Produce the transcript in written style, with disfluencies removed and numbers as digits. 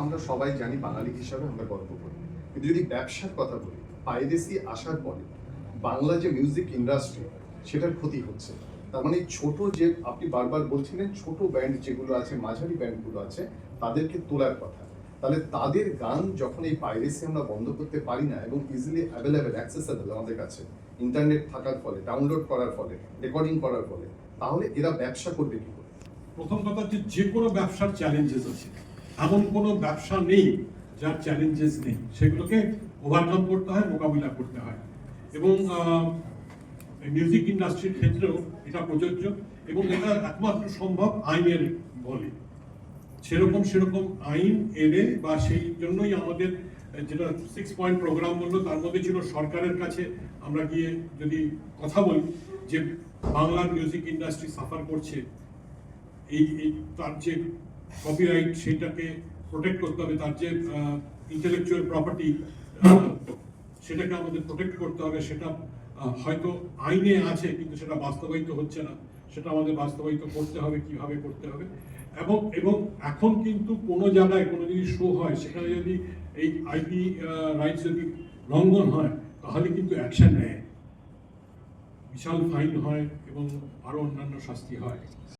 আমরা সবাই জানি, বাঙালি হিসাবে আমরা গর্ব করি। কিন্তু যদি ব্যবসার কথা বলি, পাইরেসি আসার পরে বাংলা যে মিউজিক ইন্ডাস্ট্রি, সেটার ক্ষতি হচ্ছে। তার মানে ছোট যে আপনি বারবার বলছিলেন, ছোট ব্যান্ড যেগুলো আছে, মাঝারি ব্যান্ডগুলো আছে, তাদেরকে তোলার কথা। তাহলে তাদের গান যখন এই পাইরেসি আমরা বন্ধ করতে পারি না এবং ইজিলি অ্যাভেলেবেল, অ্যাক্সেসেবল আমাদের কাছে, ইন্টারনেট থাকার ফলে, ডাউনলোড করার ফলে, রেকর্ডিং করার ফলে, তাহলে এরা ব্যবসা করবে কি করে? প্রথম কথা হচ্ছে, যে কোনো ব্যবসার চ্যালেঞ্জেস আছে, এমন কোনো ব্যবসা নেই যার চ্যালেঞ্জেস নেই। সেগুলোকে ওভারকাম করতে হয়, মোকাবিলা করতে হয়। এবং মিউজিক ইন্ডাস্ট্রির ক্ষেত্রেও এটা প্রযোজ্য, এবং এটা একমাত্র সম্ভব আইনের বলে। সেরকম আইন এনে, বা সেই জন্যই আমাদের যেটা 6 পয়েন্ট প্রোগ্রাম বললো, তার মধ্যে ছিল সরকারের কাছে আমরা গিয়ে যদি কথা বলি যে বাংলার মিউজিক ইন্ডাস্ট্রি সাফার করছে, এই তার যে কপিরাইট, সেটাকে প্রোটেক্ট করতে হবে, তার যে ইন্টেলেকচুয়াল প্রপার্টি, সেটাকে আমাদের প্রোটেক্ট করতে হবে। সেটা হয়তো আইনে আছে, কিন্তু সেটা বাস্তবায়িত হচ্ছে না। সেটা আমাদের বাস্তবায়িত করতে হবে, কিভাবে করতে হবে। এবং এখন কিন্তু কোনো জায়গায় কোনো যদি শো হয়, সেখানে যদি এই আইপি রাইটস যদি লঙ্ঘন হয়, তাহলে কিন্তু অ্যাকশন নেয়, বিশাল ফাইন হয় এবং আরো অন্যান্য শাস্তি হয়।